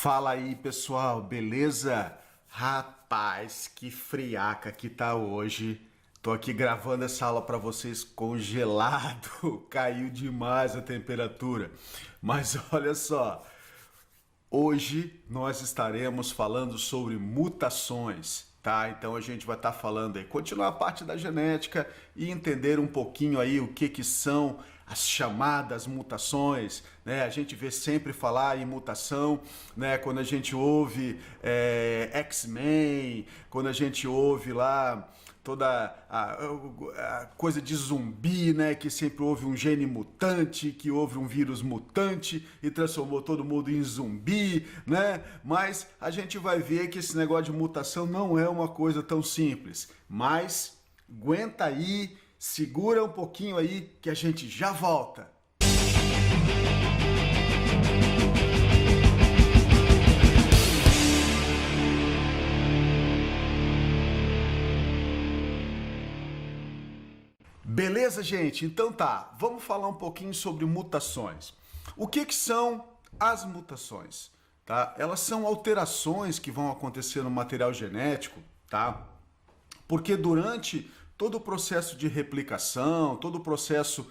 Fala aí, pessoal, beleza? Rapaz, que friaca que tá hoje. Tô aqui gravando essa aula para vocês congelado. Caiu demais a temperatura. Mas olha só, hoje nós estaremos falando sobre mutações, tá? Então a gente vai estar falando aí, continuar a parte da genética e entender um pouquinho aí o que são as chamadas mutações, né? A gente vê sempre falar em mutação, né? Quando a gente ouve X-Men, quando a gente ouve lá toda a coisa de zumbi, né? Que sempre houve um gene mutante, que houve um vírus mutante e transformou todo mundo em zumbi, né? Mas a gente vai ver que esse negócio de mutação não é uma coisa tão simples. Mas aguenta aí, segura um pouquinho aí que a gente já volta. Beleza, gente? Então tá, vamos falar um pouquinho sobre mutações. O que são as mutações? Tá? Elas são alterações que vão acontecer no material genético, tá? Porque durante todo o processo de replicação, todo o processo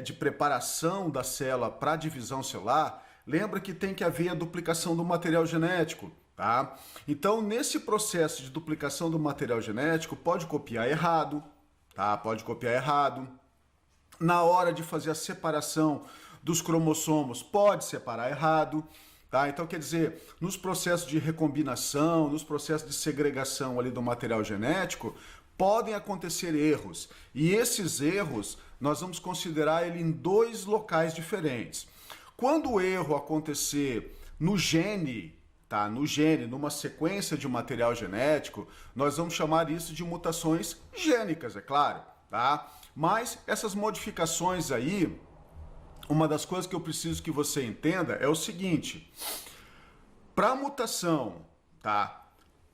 de preparação da célula para a divisão celular, lembra que tem que haver a duplicação do material genético, tá? Então, nesse processo de duplicação do material genético, pode copiar errado, tá? Pode copiar errado. Na hora de fazer a separação dos cromossomos, pode separar errado, tá? Então, quer dizer, nos processos de recombinação, nos processos de segregação ali do material genético, podem acontecer erros. E esses erros, nós vamos considerar ele em dois locais diferentes. Quando o erro acontecer no gene, tá? No gene, numa sequência de material genético, nós vamos chamar isso de mutações gênicas, é claro, tá? Mas essas modificações aí, uma das coisas que eu preciso que você entenda é o seguinte: para a mutação, tá,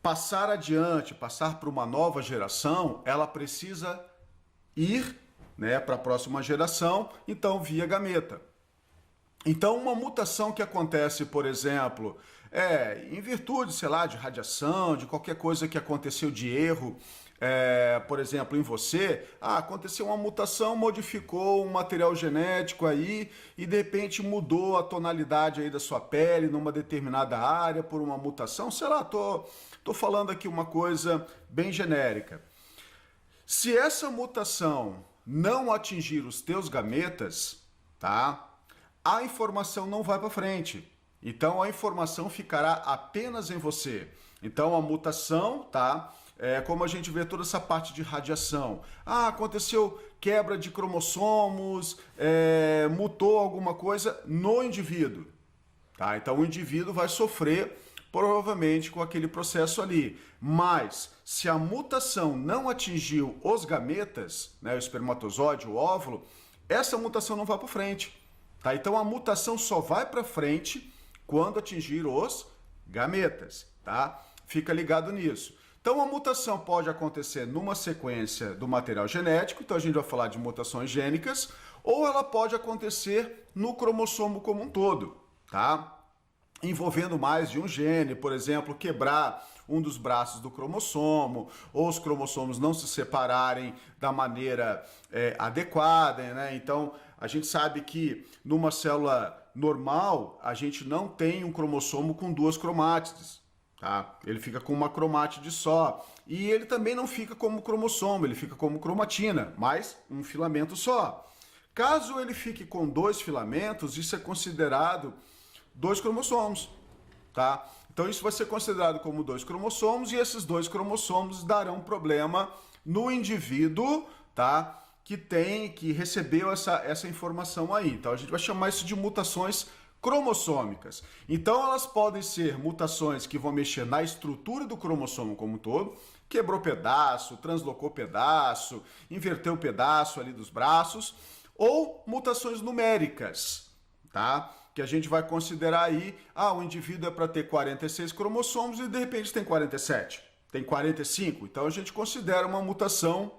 passar adiante, passar para uma nova geração, ela precisa ir, né, para a próxima geração, então via gameta. Então, uma mutação que acontece, por exemplo, em virtude, sei lá, de radiação, de qualquer coisa que aconteceu de erro, por exemplo, em você, aconteceu uma mutação, modificou um material genético aí e de repente mudou a tonalidade aí da sua pele numa determinada área por uma mutação, sei lá, tô falando aqui uma coisa bem genérica. Se essa mutação não atingir os teus gametas, tá? A informação não vai para frente. Então a informação ficará apenas em você. Então a mutação, tá? Como a gente vê toda essa parte de radiação. Aconteceu quebra de cromossomos, mutou alguma coisa no indivíduo. Tá? Então o indivíduo vai sofrer provavelmente com aquele processo ali. Mas se a mutação não atingiu os gametas, né, o espermatozoide, o óvulo, essa mutação não vai para frente. Tá? Então a mutação só vai para frente quando atingir os gametas, tá? Fica ligado nisso. Então a mutação pode acontecer numa sequência do material genético, então a gente vai falar de mutações gênicas, ou ela pode acontecer no cromossomo como um todo, tá? Envolvendo mais de um gene, por exemplo, quebrar um dos braços do cromossomo, ou os cromossomos não se separarem da maneira adequada, né? Então, a gente sabe que numa célula normal, a gente não tem um cromossomo com duas cromátides, tá? Ele fica com uma cromátide só. E ele também não fica como cromossomo, ele fica como cromatina, mas um filamento só. Caso ele fique com dois filamentos, isso é considerado dois cromossomos, tá? Então isso vai ser considerado como dois cromossomos e esses dois cromossomos darão problema no indivíduo, tá? Que recebeu essa informação aí. Então a gente vai chamar isso de mutações cromossômicas. Então elas podem ser mutações que vão mexer na estrutura do cromossomo como um todo, quebrou pedaço, translocou pedaço, inverteu pedaço ali dos braços, ou mutações numéricas, tá? Que a gente vai considerar aí, o indivíduo é para ter 46 cromossomos e de repente tem 47, tem 45. Então a gente considera uma mutação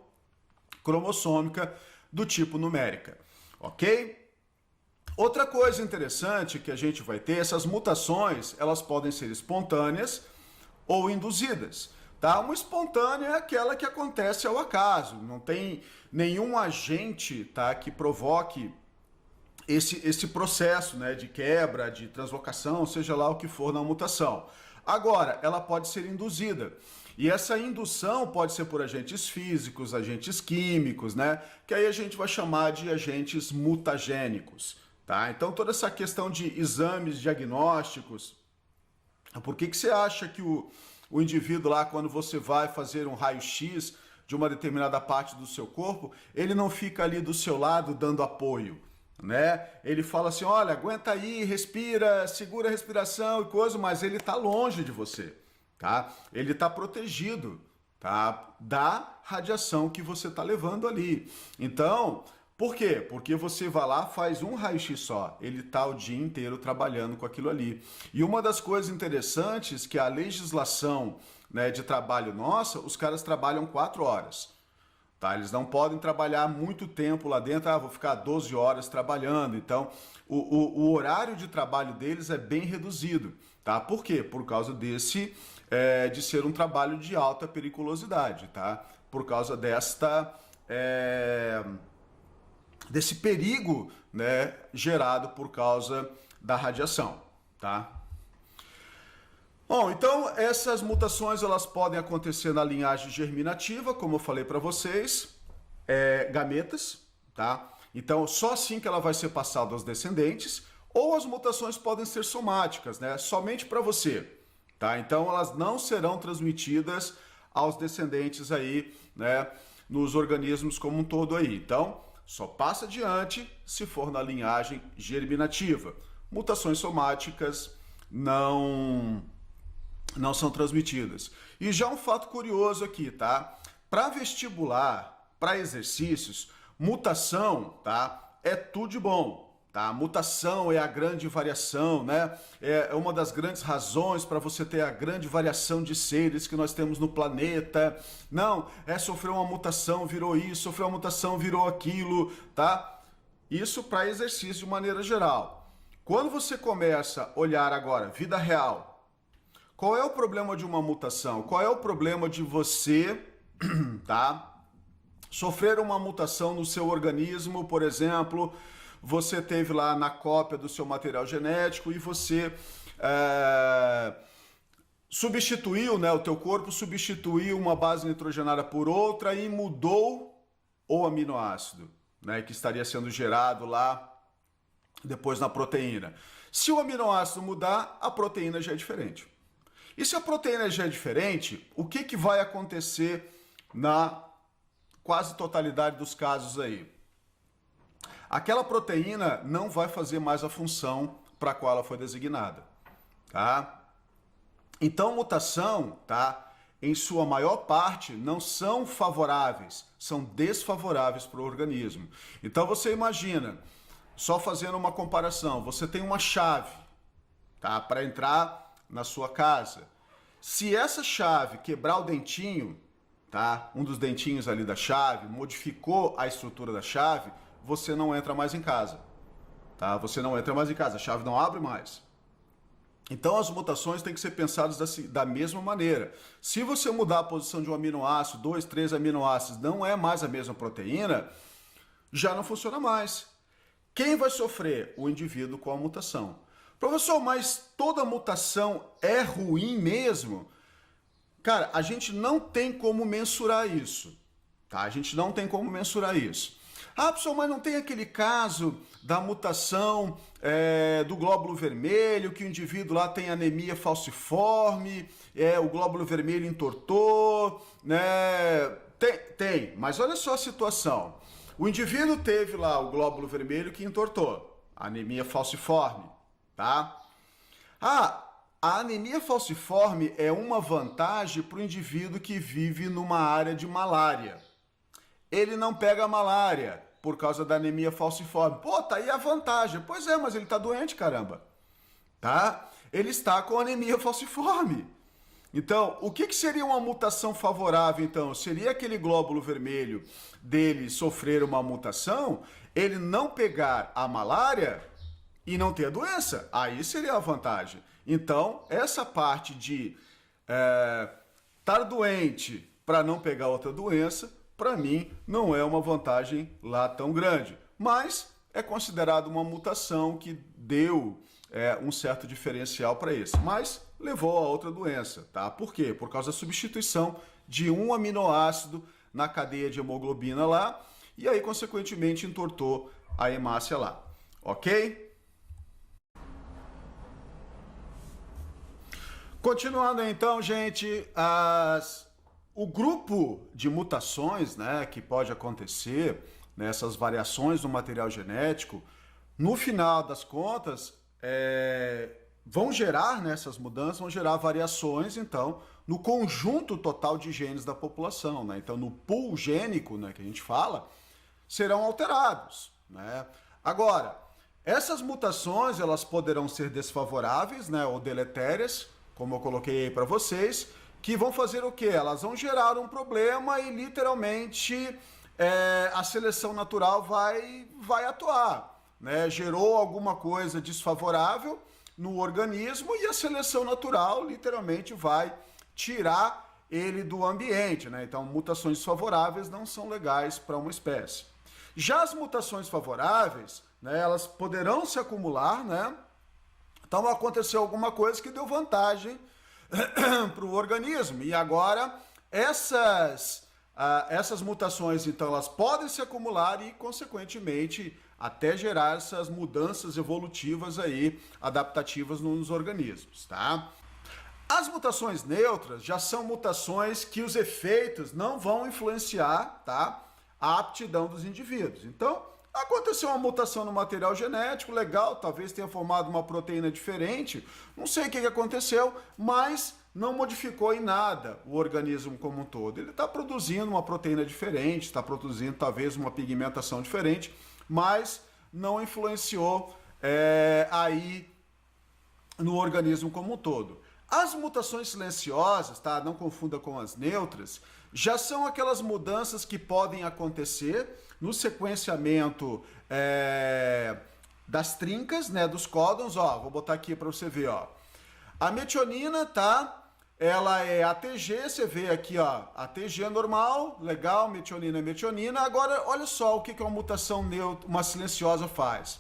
cromossômica do tipo numérica, ok? Outra coisa interessante que a gente vai ter, essas mutações, elas podem ser espontâneas ou induzidas. Tá? Uma espontânea é aquela que acontece ao acaso, não tem nenhum agente, tá, que provoque esse processo, né, de quebra, de translocação, seja lá o que for na mutação. Agora, ela pode ser induzida. E essa indução pode ser por agentes físicos, agentes químicos, né? Que aí a gente vai chamar de agentes mutagênicos, tá? Então, toda essa questão de exames diagnósticos, por que você acha que o indivíduo lá, quando você vai fazer um raio-x de uma determinada parte do seu corpo, ele não fica ali do seu lado dando apoio, né? Ele fala assim, olha, aguenta aí, respira, segura a respiração e coisa, mas ele está longe de você, tá? Ele está protegido, tá? Da radiação que você está levando ali. Então, por quê? Porque você vai lá, faz um raio-x só, ele está o dia inteiro trabalhando com aquilo ali. E uma das coisas interessantes que a legislação, né, de trabalho nossa, os caras trabalham 4 horas. Tá? Eles não podem trabalhar muito tempo lá dentro, vou ficar 12 horas trabalhando. Então, o horário de trabalho deles é bem reduzido. Tá? Por quê? Por causa de ser um trabalho de alta periculosidade. Tá? Por causa desse perigo, né, gerado por causa da radiação. Tá? Bom, então essas mutações elas podem acontecer na linhagem germinativa, como eu falei para vocês, gametas, tá? Então só assim que ela vai ser passada aos descendentes, ou as mutações podem ser somáticas, né? Somente para você, tá? Então elas não serão transmitidas aos descendentes aí, né? Nos organismos como um todo aí. Então só passa adiante se for na linhagem germinativa. Mutações somáticas não são transmitidas. E já um fato curioso aqui, tá? Para vestibular, para exercícios, mutação, tá? É tudo de bom, tá? Mutação é a grande variação, né? É uma das grandes razões para você ter a grande variação de seres que nós temos no planeta. Não, sofreu uma mutação, virou isso, sofreu uma mutação, virou aquilo, tá? Isso para exercício de maneira geral. Quando você começa a olhar agora, vida real, qual é o problema de uma mutação? Qual é o problema de você, tá, sofrer uma mutação no seu organismo? Por exemplo, você teve lá na cópia do seu material genético e você substituiu, né, o teu corpo substituiu uma base nitrogenada por outra e mudou o aminoácido, né, que estaria sendo gerado lá depois na proteína. Se o aminoácido mudar, a proteína já é diferente. E se a proteína já é diferente, o que vai acontecer na quase totalidade dos casos aí? Aquela proteína não vai fazer mais a função para a qual ela foi designada, tá? Então, mutação, tá, em sua maior parte, não são favoráveis, são desfavoráveis para o organismo. Então, você imagina, só fazendo uma comparação, você tem uma chave, tá, para entrar na sua casa. Se essa chave quebrar o dentinho, tá? Um dos dentinhos ali da chave, modificou a estrutura da chave, você não entra mais em casa, tá? Você não entra mais em casa, a chave não abre mais. Então as mutações têm que ser pensadas da mesma maneira. Se você mudar a posição de um aminoácido, 2, 3 aminoácidos, não é mais a mesma proteína, já não funciona mais. Quem vai sofrer? O indivíduo com a mutação. Professor, mas toda mutação é ruim mesmo? Cara, a gente não tem como mensurar isso, tá? A gente não tem como mensurar isso. Ah, professor, mas não tem aquele caso da mutação do glóbulo vermelho, que o indivíduo lá tem anemia falciforme, o glóbulo vermelho entortou, né? Tem, mas olha só a situação. O indivíduo teve lá o glóbulo vermelho que entortou, anemia falciforme. Tá? A anemia falciforme é uma vantagem para o indivíduo que vive numa área de malária. Ele não pega malária por causa da anemia falciforme. Pô, tá aí a vantagem. Pois é, mas ele tá doente, caramba. Tá? Ele está com anemia falciforme. Então, o que seria uma mutação favorável, então? Seria aquele glóbulo vermelho dele sofrer uma mutação, ele não pegar a malária e não ter a doença. Aí seria a vantagem. Então, essa parte de estar doente para não pegar outra doença, para mim, não é uma vantagem lá tão grande. Mas é considerado uma mutação que deu um certo diferencial para esse. Mas levou a outra doença, tá? Por quê? Por causa da substituição de um aminoácido na cadeia de hemoglobina lá, e aí, consequentemente, entortou a hemácia lá. Ok? Continuando então, gente, o grupo de mutações, né, que pode acontecer nessas variações no material genético, no final das contas, vão gerar, né, essas mudanças, vão gerar variações, então, no conjunto total de genes da população, né? Então, no pool gênico, né, que a gente fala, serão alterados, né? Agora, essas mutações, elas poderão ser desfavoráveis, né, ou deletérias, como eu coloquei aí para vocês, que vão fazer o quê? Elas vão gerar um problema e, literalmente, a seleção natural vai atuar, né? Gerou alguma coisa desfavorável no organismo e a seleção natural, literalmente, vai tirar ele do ambiente, né? Então, mutações desfavoráveis não são legais para uma espécie. Já as mutações favoráveis, né, elas poderão se acumular, né? Então, aconteceu alguma coisa que deu vantagem para o organismo. E agora, essas mutações, então, elas podem se acumular e, consequentemente, até gerar essas mudanças evolutivas aí, adaptativas nos organismos, tá? As mutações neutras já são mutações que os efeitos não vão influenciar, tá, a aptidão dos indivíduos. Então, aconteceu uma mutação no material genético, legal, talvez tenha formado uma proteína diferente, não sei o que aconteceu, mas não modificou em nada o organismo como um todo. Ele está produzindo uma proteína diferente, está produzindo talvez uma pigmentação diferente, mas não influenciou aí no organismo como um todo. As mutações silenciosas, tá? Não confunda com as neutras, já são aquelas mudanças que podem acontecer no sequenciamento das trincas, né, dos códons. Ó, vou botar aqui para você ver, ó. A metionina, tá? Ela é ATG, você vê aqui, ó, ATG normal, legal, metionina é metionina. Agora, olha só o que uma mutação neutra, uma silenciosa faz.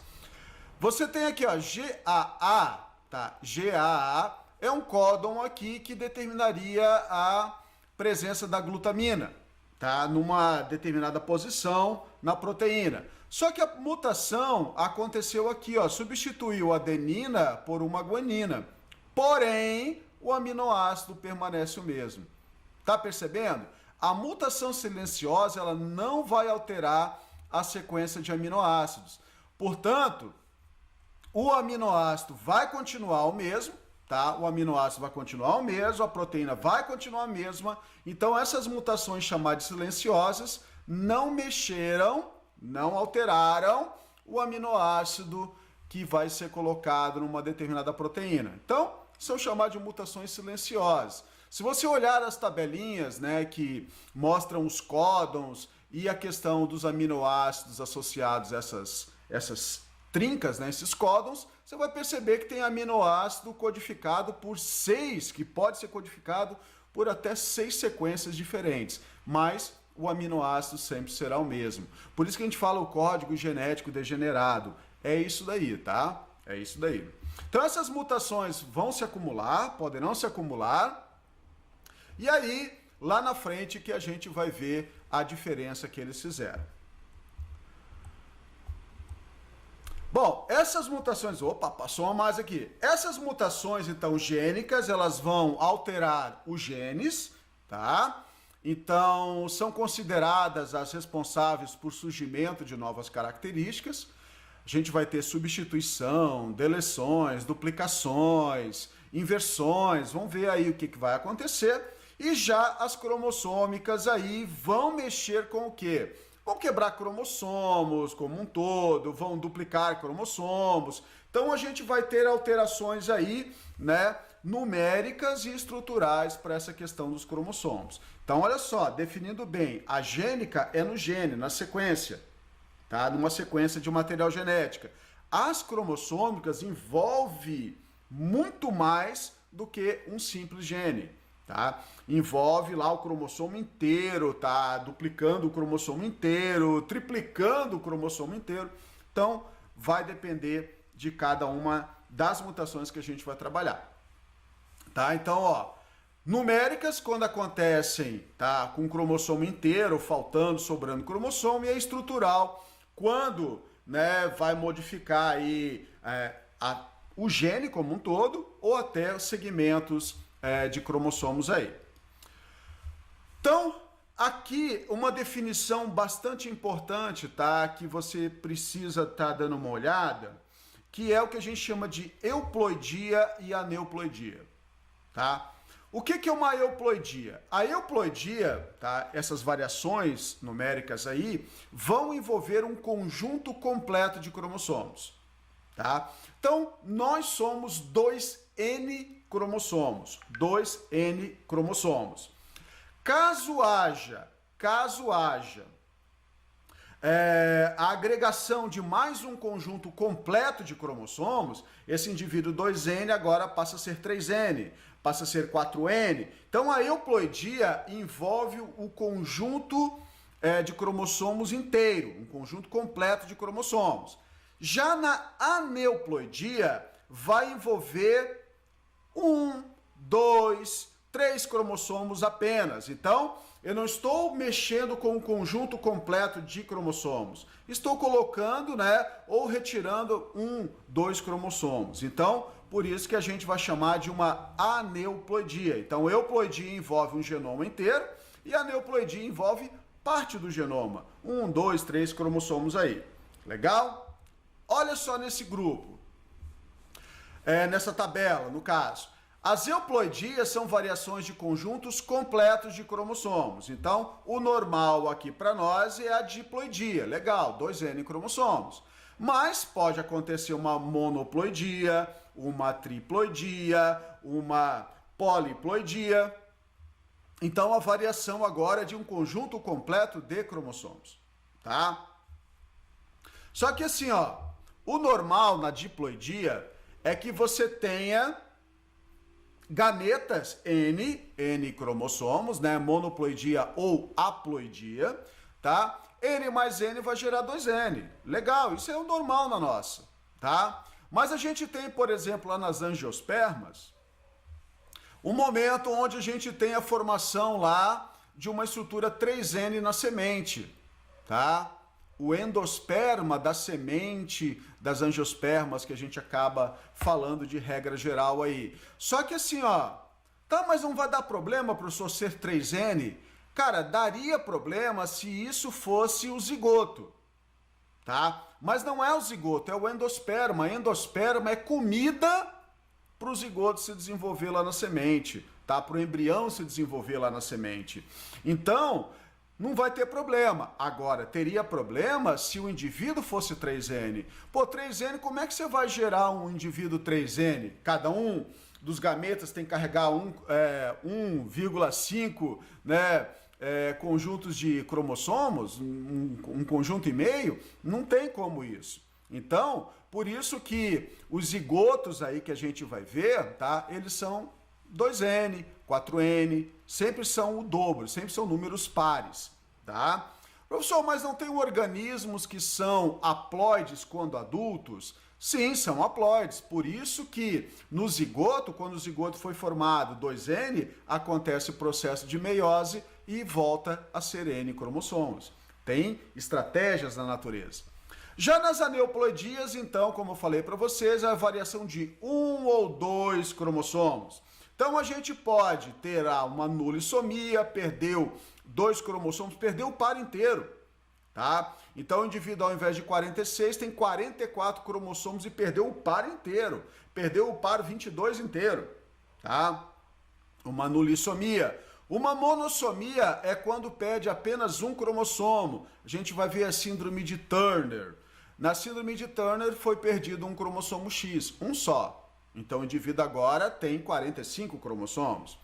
Você tem aqui, ó, GAA, tá? GAA é um códon aqui que determinaria a presença da glutamina, tá? Numa determinada posição na proteína. Só que a mutação aconteceu aqui, ó, substituiu a adenina por uma guanina. Porém, o aminoácido permanece o mesmo. Tá percebendo? A mutação silenciosa, ela não vai alterar a sequência de aminoácidos. Portanto, o aminoácido vai continuar o mesmo, tá? O aminoácido vai continuar o mesmo, a proteína vai continuar a mesma. Então, essas mutações chamadas silenciosas não mexeram, não alteraram o aminoácido que vai ser colocado numa determinada proteína. Então, são chamadas de mutações silenciosas. Se você olhar as tabelinhas, né, que mostram os códons e a questão dos aminoácidos associados a essas trincas, né, esses códons, você vai perceber que tem aminoácido codificado por 6, que pode ser codificado por até 6 sequências diferentes, mas o aminoácido sempre será o mesmo. Por isso que a gente fala o código genético degenerado. É isso daí, tá? É isso daí. Então essas mutações vão se acumular, poderão se acumular, e aí, lá na frente, que a gente vai ver a diferença que eles fizeram. Bom, essas mutações... Opa, passou uma mais aqui. Essas mutações, então, gênicas, elas vão alterar os genes, tá? Então, são consideradas as responsáveis por surgimento de novas características. A gente vai ter substituição, deleções, duplicações, inversões. Vamos ver aí o que vai acontecer. E já as cromossômicas aí vão mexer com o quê? Vão quebrar cromossomos como um todo, vão duplicar cromossomos. Então a gente vai ter alterações aí, né, numéricas e estruturais para essa questão dos cromossomos. Então olha só, definindo bem, a gênica é no gene, na sequência, tá? Numa sequência de material genética. As cromossômicas envolve muito mais do que um simples gene, tá? Envolve lá o cromossomo inteiro, tá? Duplicando o cromossomo inteiro, triplicando o cromossomo inteiro. Então, vai depender de cada uma das mutações que a gente vai trabalhar, tá? Então, ó, numéricas quando acontecem, tá, com o cromossomo inteiro, faltando, sobrando cromossomo, e a estrutural quando, né, vai modificar aí o gene como um todo ou até segmentos de cromossomos aí. Então, aqui uma definição bastante importante, tá, que você precisa estar dando uma olhada, que é o que a gente chama de euploidia e aneuploidia, tá? O que é uma euploidia? A euploidia, tá, essas variações numéricas aí, vão envolver um conjunto completo de cromossomos, tá? Então, nós somos 2N cromossomos, 2N cromossomos. Caso haja a agregação de mais um conjunto completo de cromossomos, esse indivíduo 2N agora passa a ser 3N, passa a ser 4N. Então a euploidia envolve o conjunto de cromossomos inteiro, um conjunto completo de cromossomos. Já na aneuploidia vai envolver 1, 2, 3 cromossomos apenas. Então, eu não estou mexendo com um conjunto completo de cromossomos. Estou colocando, né, ou retirando 1, 2 cromossomos. Então, por isso que a gente vai chamar de uma aneuploidia. Então, euploidia envolve um genoma inteiro e a aneuploidia envolve parte do genoma. 1, 2, 3 cromossomos aí. Legal? Olha só nesse grupo, nessa tabela, no caso. As euploidias são variações de conjuntos completos de cromossomos. Então, o normal aqui para nós é a diploidia. Legal, 2N cromossomos. Mas pode acontecer uma monoploidia, uma triploidia, uma poliploidia. Então, a variação agora é de um conjunto completo de cromossomos, tá? Só que assim, ó, o normal na diploidia é que você tenha gametas N cromossomos, né? Monoploidia ou haploidia, tá? N mais N vai gerar 2N. Legal, isso é o normal na nossa, tá? Mas a gente tem, por exemplo, lá nas angiospermas, um momento onde a gente tem a formação lá de uma estrutura 3N na semente, tá? O endosperma da semente das angiospermas que a gente acaba falando de regra geral aí. Só que assim, ó, tá, mas não vai dar problema, professor, ser 3N? Cara, daria problema se isso fosse o zigoto, tá? Mas não é o zigoto, é o endosperma. Endosperma é comida para o zigoto se desenvolver lá na semente, tá? Para o embrião se desenvolver lá na semente. Então, não vai ter problema. Agora, teria problema se o indivíduo fosse 3N. Pô, 3N, como é que você vai gerar um indivíduo 3N? Cada um dos gametas tem que carregar 1,5, né, conjuntos de cromossomos, um conjunto e meio? Não tem como isso. Então, por isso que os zigotos aí que a gente vai ver, tá? Eles são 2N, 4N, sempre são o dobro, sempre são números pares, tá? Professor, mas não tem organismos que são haploides quando adultos? Sim, são haploides, por isso que no zigoto, quando o zigoto foi formado 2N, acontece o processo de meiose e volta a ser N cromossomos. Tem estratégias na natureza. Já nas aneuploidias, então, como eu falei para vocês, é a variação de 1 ou 2 cromossomos. Então a gente pode ter uma nulissomia, perdeu 2 cromossomos, perdeu o par inteiro, tá? Então o indivíduo, ao invés de 46, tem 44 cromossomos e perdeu o par inteiro, perdeu o par 22 inteiro, tá? Uma nulissomia. Uma monossomia é quando perde apenas um cromossomo. A gente vai ver a síndrome de Turner. Na síndrome de Turner foi perdido um cromossomo X, um só. Então o indivíduo agora tem 45 cromossomos.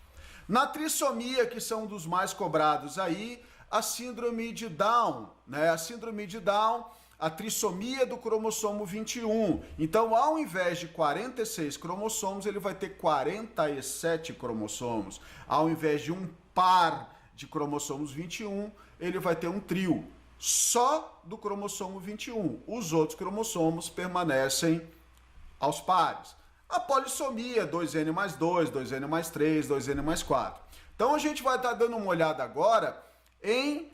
Na trissomia, que são um dos mais cobrados aí, a síndrome de Down, né? A síndrome de Down, a trissomia do cromossomo 21. Então, ao invés de 46 cromossomos, ele vai ter 47 cromossomos. Ao invés de um par de cromossomos 21, ele vai ter um trio só do cromossomo 21. Os outros cromossomos permanecem aos pares. A polissomia, 2N mais 2, 2N mais 3, 2N mais 4. Então a gente vai estar dando uma olhada agora em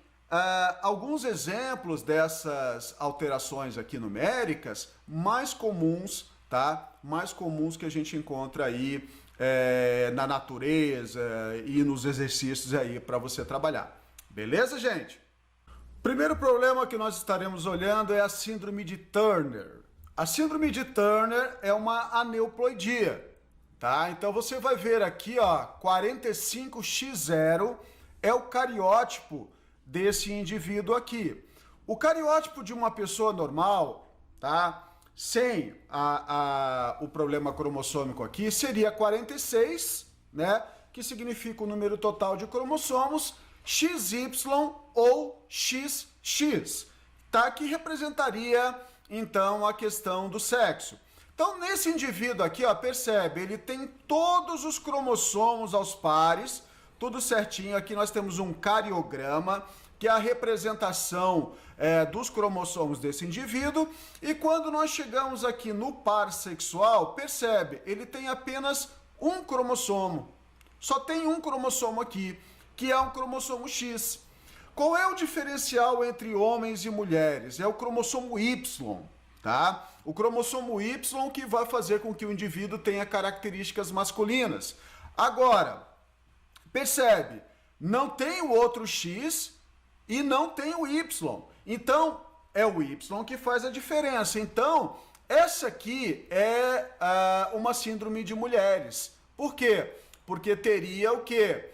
alguns exemplos dessas alterações aqui numéricas mais comuns, tá? Mais comuns que a gente encontra aí na natureza e nos exercícios aí para você trabalhar. Beleza, gente? Primeiro problema que nós estaremos olhando é a síndrome de Turner. A síndrome de Turner é uma aneuploidia, tá? Então você vai ver aqui, ó, 45X0 é o cariótipo desse indivíduo aqui. O cariótipo de uma pessoa normal, tá? Sem o problema cromossômico aqui, seria 46, né? Que significa o número total de cromossomos, XY ou XX, tá? Que representaria, então, a questão do sexo. Então, nesse indivíduo aqui, ó, percebe, ele tem todos os cromossomos aos pares, tudo certinho. Aqui nós temos um cariograma, que é a representação dos cromossomos desse indivíduo. E quando nós chegamos aqui no par sexual, percebe, ele tem apenas um cromossomo. Só tem um cromossomo aqui, que é um cromossomo X. Qual é o diferencial entre homens e mulheres? É o cromossomo Y, tá? O cromossomo Y que vai fazer com que o indivíduo tenha características masculinas. Agora, percebe, não tem o outro X e não tem o Y. Então, é o Y que faz a diferença. Então, essa aqui é uma síndrome de mulheres. Por quê? Porque teria o quê?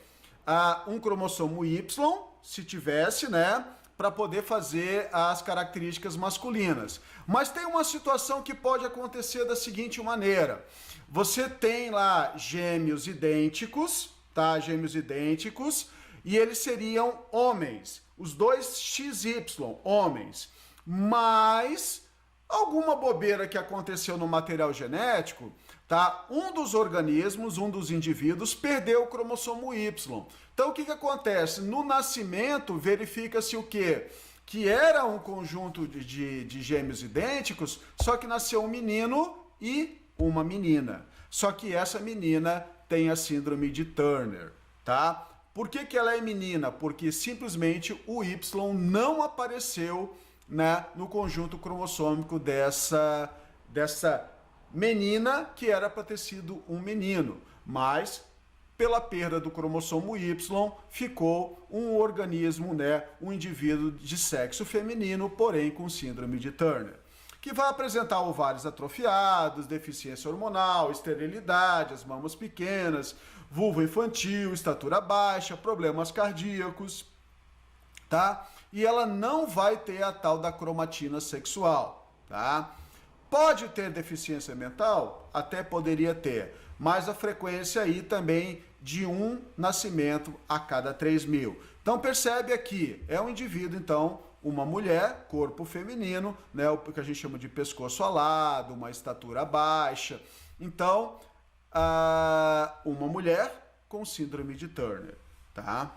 Um cromossomo Y, se tivesse, né? Para poder fazer as características masculinas. Mas tem uma situação que pode acontecer da seguinte maneira. Você tem lá gêmeos idênticos, tá? Gêmeos idênticos, e eles seriam homens. Os dois XY, homens. Mas alguma bobeira que aconteceu no material genético, tá? Um dos organismos, um dos indivíduos, perdeu o cromossomo Y. Então, o que acontece? No nascimento, verifica-se o quê? Que era um conjunto de gêmeos idênticos, só que nasceu um menino e uma menina. Só que essa menina tem a síndrome de Turner, tá? Por que ela é menina? Porque simplesmente o Y não apareceu, né, no conjunto cromossômico dessa menina, que era para ter sido um menino, mas pela perda do cromossomo Y ficou um organismo, né, um indivíduo de sexo feminino, porém com síndrome de Turner, que vai apresentar ovários atrofiados, deficiência hormonal, esterilidade, as mamas pequenas, vulva infantil, estatura baixa, problemas cardíacos, tá? E ela não vai ter a tal da cromatina sexual, tá? Pode ter deficiência mental? Até poderia ter, mas a frequência aí também de um nascimento a cada 3.000. Então percebe aqui, é um indivíduo, então, uma mulher, corpo feminino, né, o que a gente chama de pescoço alado, uma estatura baixa. Então, uma mulher com síndrome de Turner, tá?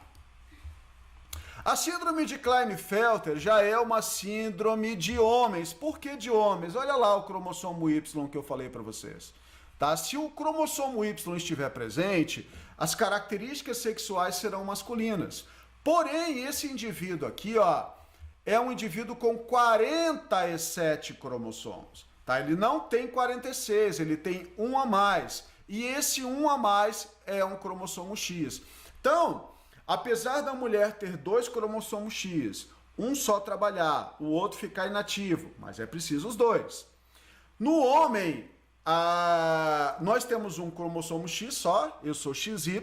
A síndrome de Klinefelter já é uma síndrome de homens. Por que de homens? Olha lá o cromossomo Y que eu falei para vocês. Tá? Se o cromossomo Y estiver presente, as características sexuais serão masculinas. Porém, esse indivíduo aqui, ó, é um indivíduo com 47 cromossomos. Tá? Ele não tem 46, ele tem um a mais. E esse um a mais é um cromossomo X. Então, apesar da mulher ter 2 cromossomos X, um só trabalhar, o outro ficar inativo, mas é preciso os 2. No homem, nós temos um cromossomo X só, eu sou XY,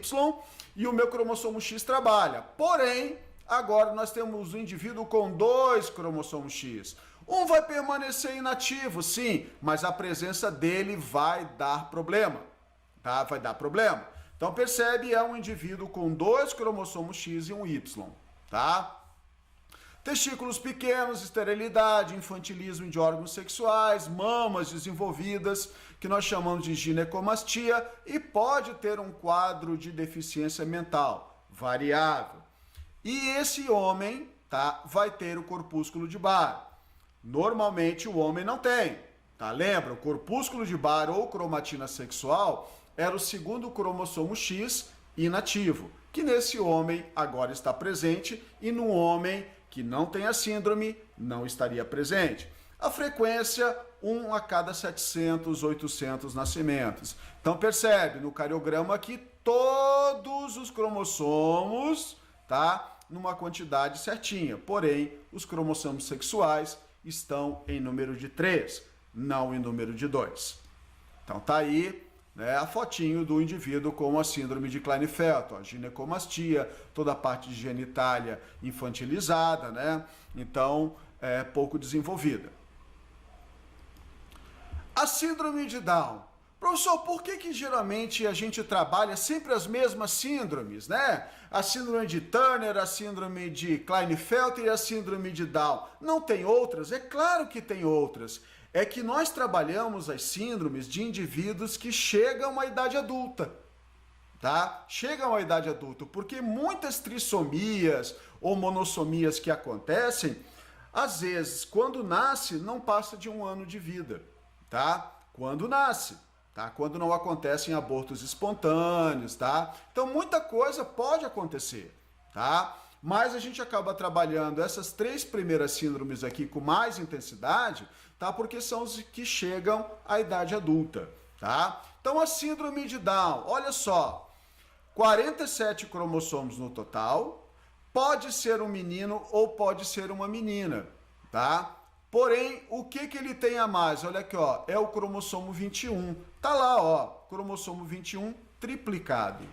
e o meu cromossomo X trabalha. Porém, agora nós temos um indivíduo com 2 cromossomos X. Um vai permanecer inativo, sim, mas a presença dele vai dar problema, tá? Vai dar problema. Então percebe, é um indivíduo com 2 cromossomos X e um Y, tá? Testículos pequenos, esterilidade, infantilismo de órgãos sexuais, mamas desenvolvidas, que nós chamamos de ginecomastia, e pode ter um quadro de deficiência mental, variável. E esse homem, tá, vai ter o corpúsculo de Barr. Normalmente o homem não tem, tá? Lembra, o corpúsculo de Barr ou cromatina sexual era o segundo cromossomo X inativo, que nesse homem agora está presente e no homem que não tem a síndrome não estaria presente. A frequência, 1 a cada 700, 800 nascimentos. Então percebe, no cariograma aqui, todos os cromossomos, tá? Numa quantidade certinha, porém, os cromossomos sexuais estão em número de 3, não em número de 2. Então tá aí, né, a fotinho do indivíduo com a síndrome de Klinefelter, ó, ginecomastia, toda a parte de genitália infantilizada, né? Então, pouco desenvolvida. A síndrome de Down. Professor, por que geralmente a gente trabalha sempre as mesmas síndromes, né? A síndrome de Turner, a síndrome de Klinefelter e a síndrome de Down. Não tem outras? É claro que tem outras. É que nós trabalhamos as síndromes de indivíduos que chegam à idade adulta, tá? Chegam à idade adulta, porque muitas trissomias ou monossomias que acontecem, às vezes, quando nasce, não passa de 1 ano de vida, tá? Quando nasce. Tá? Quando não acontecem abortos espontâneos, tá? Então muita coisa pode acontecer, tá? Mas a gente acaba trabalhando essas 3 primeiras síndromes aqui com mais intensidade, tá? Porque são os que chegam à idade adulta, tá? Então a síndrome de Down, olha só, 47 cromossomos no total, pode ser um menino ou pode ser uma menina, tá? Porém, o que ele tem a mais? Olha aqui, ó, é o cromossomo 21. Tá lá, ó, cromossomo 21 triplicado,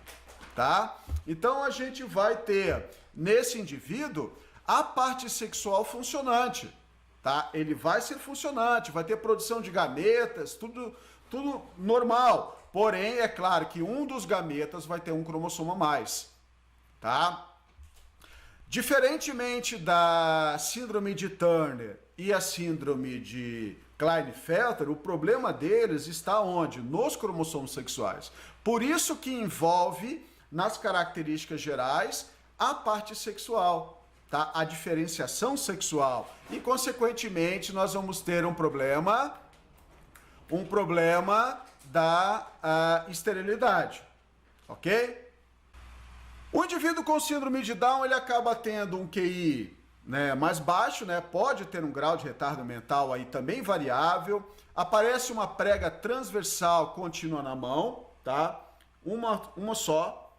tá? Então a gente vai ter nesse indivíduo a parte sexual funcionante, tá? Ele vai ser funcionante, vai ter produção de gametas, tudo normal. Porém, é claro que um dos gametas vai ter um cromossomo a mais, tá? Diferentemente da síndrome de Turner e a síndrome de Klinefelter, o problema deles está onde? Nos cromossomos sexuais. Por isso que envolve, nas características gerais, a parte sexual, tá? A diferenciação sexual. E, consequentemente, nós vamos ter um problema da esterilidade, ok? O indivíduo com síndrome de Down, ele acaba tendo um QI, né, mais baixo, né, pode ter um grau de retardo mental aí também variável, aparece uma prega transversal contínua na mão, tá? Uma só,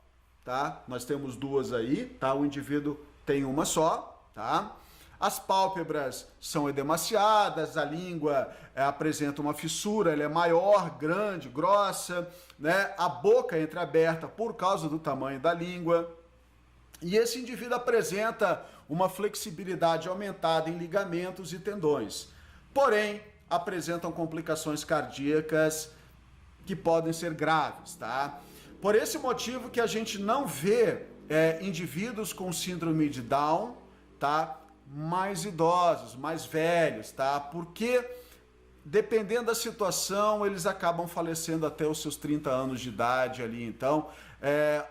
tá? Nós temos 2 aí, tá? O indivíduo tem uma só, tá? As pálpebras são edemaciadas, a língua apresenta uma fissura, ela é maior, grande, grossa, né? A boca é entreaberta por causa do tamanho da língua. E esse indivíduo apresenta uma flexibilidade aumentada em ligamentos e tendões. Porém, apresentam complicações cardíacas que podem ser graves, tá? Por esse motivo que a gente não vê indivíduos com síndrome de Down, tá? Mais idosos, mais velhos, tá? Porque dependendo da situação, eles acabam falecendo até os seus 30 anos de idade ali. Então,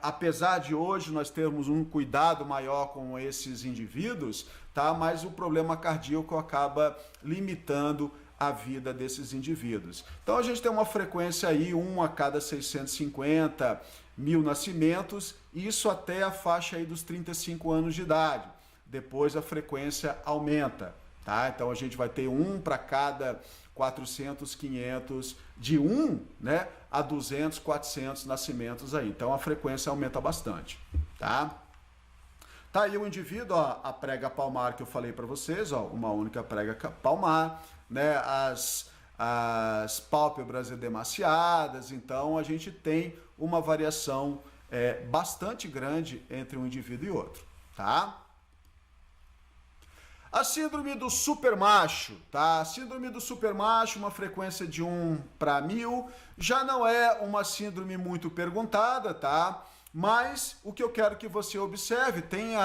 apesar de hoje nós termos um cuidado maior com esses indivíduos, tá? Mas o problema cardíaco acaba limitando a vida desses indivíduos. Então a gente tem uma frequência aí, 1 a cada 650 mil nascimentos, isso até a faixa aí dos 35 anos de idade. Depois a frequência aumenta, tá? Então a gente vai ter 1 para cada 400, 500, de 1, né, a 200, 400 nascimentos aí. Então a frequência aumenta bastante, tá? Tá aí o indivíduo, ó, a prega palmar que eu falei para vocês, ó, uma única prega palmar, né, as pálpebras edemaciadas. Então a gente tem uma variação bastante grande entre um indivíduo e outro, tá? A síndrome do supermacho, tá? A síndrome do supermacho, uma frequência de 1 para 1000, já não é uma síndrome muito perguntada, tá? Mas o que eu quero que você observe, tem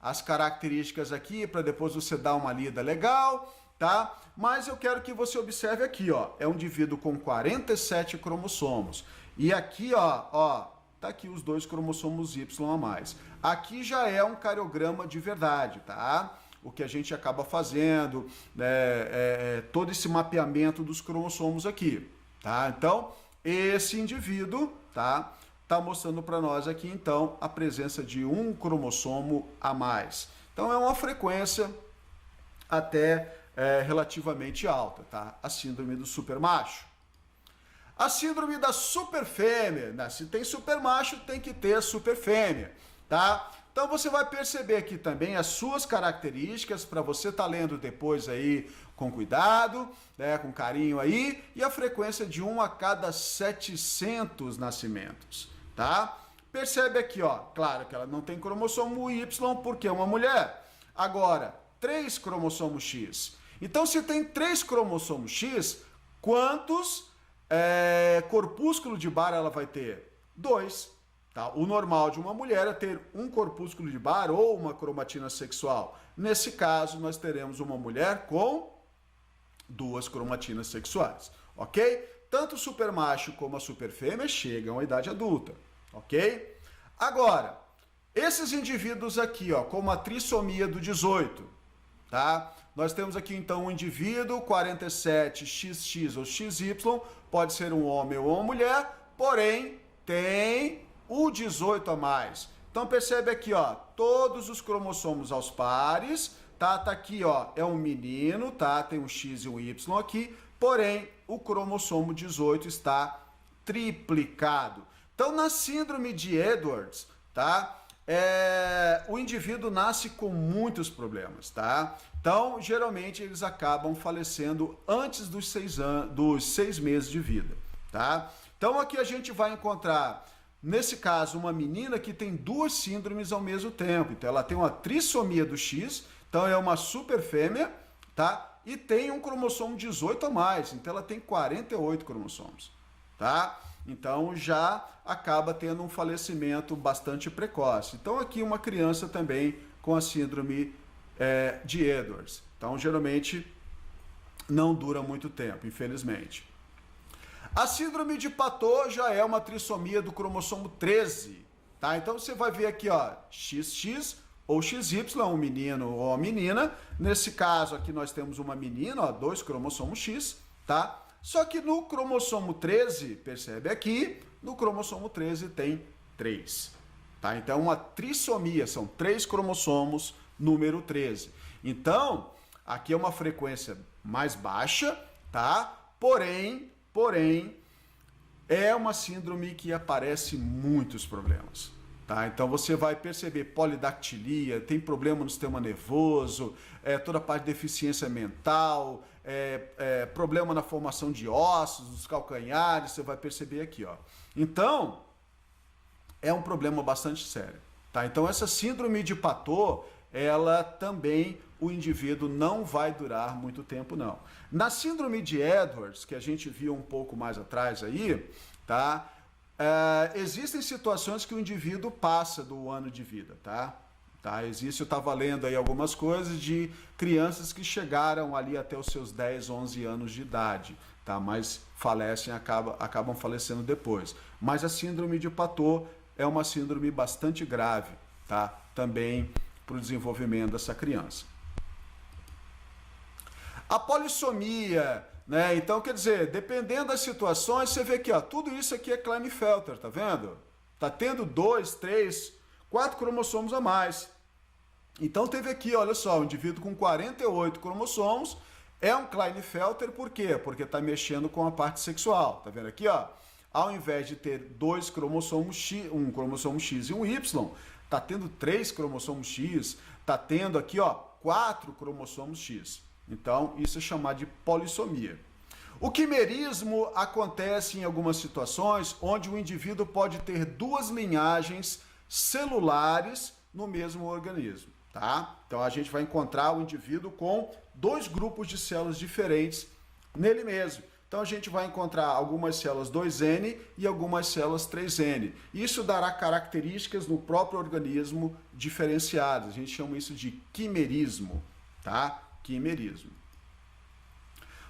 as características aqui para depois você dar uma lida legal, tá? Mas eu quero que você observe aqui, ó, é um indivíduo com 47 cromossomos. E aqui, ó, tá aqui os 2 cromossomos Y a mais. Aqui já é um cariograma de verdade, tá? O que a gente acaba fazendo, todo esse mapeamento dos cromossomos aqui, tá? Então, esse indivíduo, tá mostrando para nós aqui, então, a presença de um cromossomo a mais. Então, é uma frequência até relativamente alta, tá? A síndrome do supermacho. A síndrome da superfêmea, né? Se tem supermacho, tem que ter superfêmea, tá? Então você vai perceber aqui também as suas características para você estar lendo depois aí com cuidado, né, com carinho aí, e a frequência de 1 a cada 700 nascimentos, tá? Percebe aqui, ó, claro que ela não tem cromossomo Y porque é uma mulher. Agora, 3 cromossomos X. Então se tem 3 cromossomos X, quantos corpúsculo de Barr ela vai ter? 2. Tá? O normal de uma mulher é ter um corpúsculo de Barr ou uma cromatina sexual. Nesse caso, nós teremos uma mulher com 2 cromatinas sexuais, ok? Tanto o supermacho como a superfêmea chegam à idade adulta, ok? Agora, esses indivíduos aqui, ó, como a trissomia do 18, tá? Nós temos aqui, então, um indivíduo 47XX ou XY, pode ser um homem ou uma mulher, porém, tem o 18 a mais. Então percebe aqui, ó, todos os cromossomos aos pares, tá aqui, ó, é um menino, tá? Tem um X e um Y aqui, porém o cromossomo 18 está triplicado. Então na síndrome de Edwards, tá? O indivíduo nasce com muitos problemas, tá? Então geralmente eles acabam falecendo antes dos 6 meses de vida, tá? Então aqui a gente vai encontrar, nesse caso, uma menina que tem 2 síndromes ao mesmo tempo. Então, ela tem uma trissomia do X, então é uma superfêmea, tá? E tem um cromossomo 18 a mais, então ela tem 48 cromossomos, tá? Então, já acaba tendo um falecimento bastante precoce. Então, aqui uma criança também com a síndrome de Edwards. Então, geralmente, não dura muito tempo, infelizmente. A síndrome de Patot já é uma trissomia do cromossomo 13, tá? Então você vai ver aqui, ó, XX ou XY, um menino ou uma menina. Nesse caso aqui nós temos uma menina, ó, 2 cromossomos X, tá? Só que no cromossomo 13, percebe aqui, no cromossomo 13 tem 3, tá? Então uma trissomia, são 3 cromossomos, número 13. Então, aqui é uma frequência mais baixa, tá? Porém, é uma síndrome que aparece muitos problemas, tá? Então você vai perceber polidactilia, tem problema no sistema nervoso, toda a parte de deficiência mental, problema na formação de ossos, dos calcanhares, você vai perceber aqui, ó. Então, é um problema bastante sério, tá? Então essa síndrome de Patot, ela também, o indivíduo não vai durar muito tempo, não. Na síndrome de Edwards, que a gente viu um pouco mais atrás aí, tá? Existem situações que o indivíduo passa do ano de vida, tá? Eu estava lendo aí algumas coisas de crianças que chegaram ali até os seus 10, 11 anos de idade, tá? Mas falecem, acabam falecendo depois. Mas a síndrome de Patot é uma síndrome bastante grave, tá? Também para o desenvolvimento dessa criança. A polissomia, né? Então, quer dizer, dependendo das situações, você vê aqui, ó, tudo isso aqui é Klinefelter, tá vendo? Tá tendo 2, 3, 4 cromossomos a mais. Então, teve aqui, olha só, um indivíduo com 48 cromossomos, é um Klinefelter, por quê? Porque tá mexendo com a parte sexual, tá vendo aqui, ó? Ao invés de ter 2 cromossomos X, um cromossomo X e um Y, tá tendo 3 cromossomos X, tá tendo aqui, ó, 4 cromossomos X. Então, isso é chamado de polissomia. O quimerismo acontece em algumas situações onde o indivíduo pode ter 2 linhagens celulares no mesmo organismo, tá? Então, a gente vai encontrar o indivíduo com 2 grupos de células diferentes nele mesmo. Então a gente vai encontrar algumas células 2N e algumas células 3N. Isso dará características no próprio organismo diferenciadas. A gente chama isso de quimerismo, tá? Quimerismo.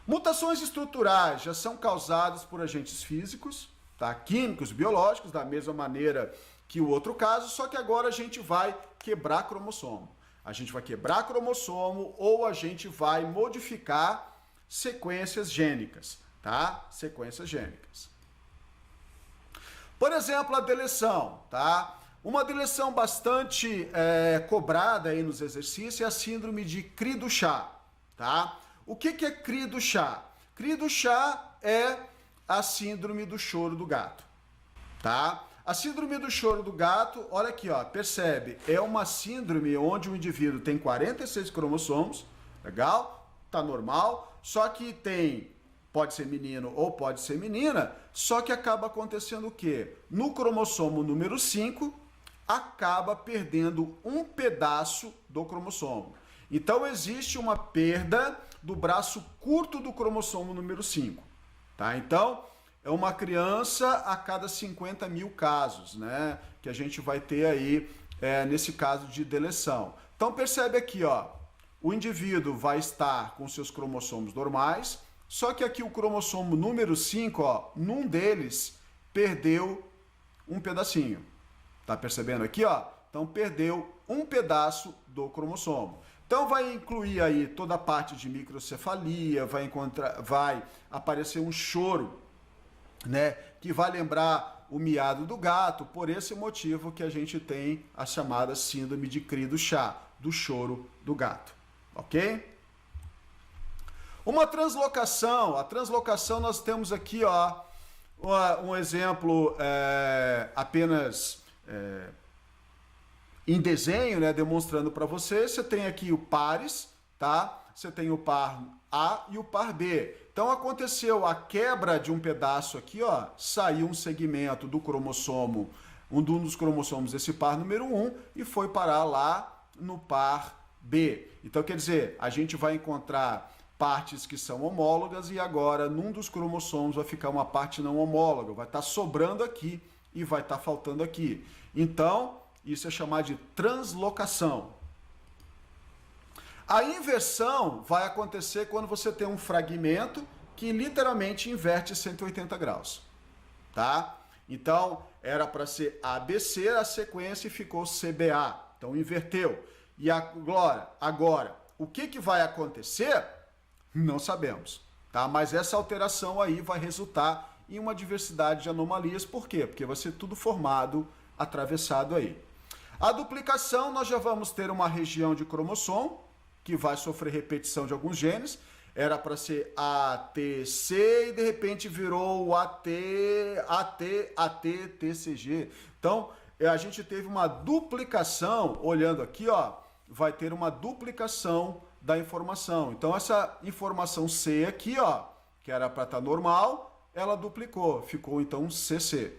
Mutações estruturais já são causadas por agentes físicos, tá? Químicos, biológicos, da mesma maneira que o outro caso, só que agora a gente vai quebrar cromossomo. A gente vai quebrar cromossomo ou a gente vai modificar sequências gênicas, tá? Sequências gênicas. Por exemplo, a deleção, tá? Uma deleção bastante cobrada aí nos exercícios é a síndrome de Cri-du-Chat, tá? O que é Cri-du-Chat? Cri-du-Chat é a síndrome do choro do gato, tá? A síndrome do choro do gato, olha aqui, ó, percebe, é uma síndrome onde o indivíduo tem 46 cromossomos, legal? Tá normal, só que pode ser menino ou pode ser menina, só que acaba acontecendo o quê? No cromossomo número 5, acaba perdendo um pedaço do cromossomo. Então existe uma perda do braço curto do cromossomo número 5, tá? Então, é uma criança a cada 50 mil casos, né? Que a gente vai ter aí nesse caso de deleção. Então percebe aqui, ó, o indivíduo vai estar com seus cromossomos normais, só que aqui o cromossomo número 5, ó, num deles perdeu um pedacinho. Tá percebendo aqui, ó? Então perdeu um pedaço do cromossomo. Então vai incluir aí toda a parte de microcefalia, vai aparecer um choro, né, que vai lembrar o miado do gato, por esse motivo que a gente tem a chamada síndrome de Cri-du-Chat, do choro do gato, ok? Uma translocação, a translocação nós temos aqui, ó, um exemplo apenas em desenho, né, demonstrando para você. Você tem aqui o pares, tá? Você tem o par A e o par B. Então aconteceu a quebra de um pedaço aqui, ó, saiu um segmento do cromossomo, um dos cromossomos desse par número 1 e foi parar lá no par B. Então quer dizer, a gente vai encontrar partes que são homólogas e agora num dos cromossomos vai ficar uma parte não homóloga, vai estar sobrando aqui e vai estar faltando aqui. Então, isso é chamado de translocação. A inversão vai acontecer quando você tem um fragmento que literalmente inverte 180 graus, tá? Então, era para ser ABC a sequência e ficou CBA. Então, inverteu. E agora, o que vai acontecer? Não sabemos, tá? Mas essa alteração aí vai resultar em uma diversidade de anomalias. Por quê? Porque vai ser tudo formado, atravessado aí. A duplicação, nós já vamos ter uma região de cromossomo, que vai sofrer repetição de alguns genes. Era para ser ATC e de repente virou ATTCG. Então, a gente teve uma duplicação, olhando aqui, ó, vai ter uma duplicação da informação. Então, essa informação C aqui, ó, que era para estar normal, ela duplicou, ficou então um CC,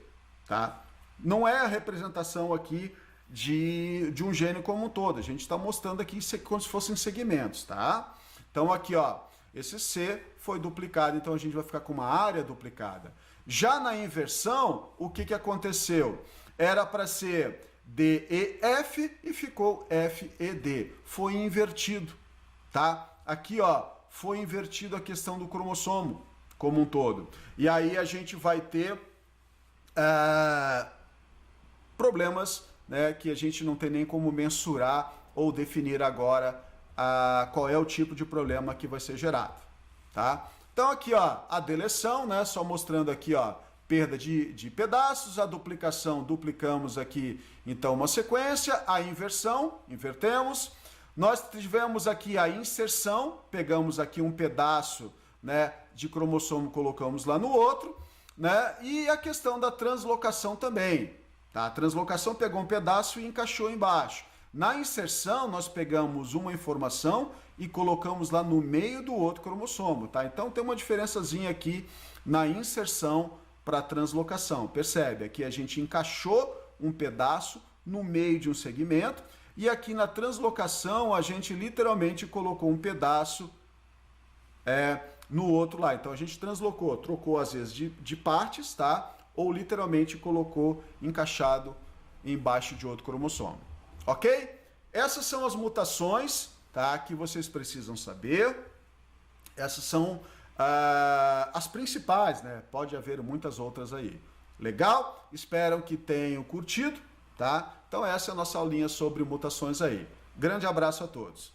tá? Não é a representação aqui de um gene como um todo. A gente está mostrando aqui como se fossem segmentos, tá? Então aqui, ó, esse C foi duplicado, então a gente vai ficar com uma área duplicada. Já na inversão, o que aconteceu? Era para ser DEF e ficou FED. Foi invertido, tá? Aqui, ó, foi invertido a questão do cromossomo como um todo. E aí a gente vai ter problemas, né, que a gente não tem nem como mensurar ou definir agora qual é o tipo de problema que vai ser gerado, tá? Então aqui, ó, a deleção, né, só mostrando aqui, ó, perda de pedaços, a duplicação, duplicamos aqui, então, uma sequência, a inversão, invertemos, nós tivemos aqui a inserção, pegamos aqui um pedaço, né, de cromossomo, colocamos lá no outro, né, e a questão da translocação também. Tá? A translocação pegou um pedaço e encaixou embaixo. Na inserção, nós pegamos uma informação e colocamos lá no meio do outro cromossomo. Tá? Então, tem uma diferençazinha aqui na inserção para a translocação. Percebe? Aqui a gente encaixou um pedaço no meio de um segmento e aqui na translocação a gente literalmente colocou um pedaço no outro lá. Então a gente translocou, trocou às vezes de partes, tá? Ou literalmente colocou encaixado embaixo de outro cromossomo. Ok? Essas são as mutações, tá? Que vocês precisam saber. Essas são as principais, né? Pode haver muitas outras aí. Legal? Espero que tenham curtido, tá? Então essa é a nossa aulinha sobre mutações aí. Grande abraço a todos.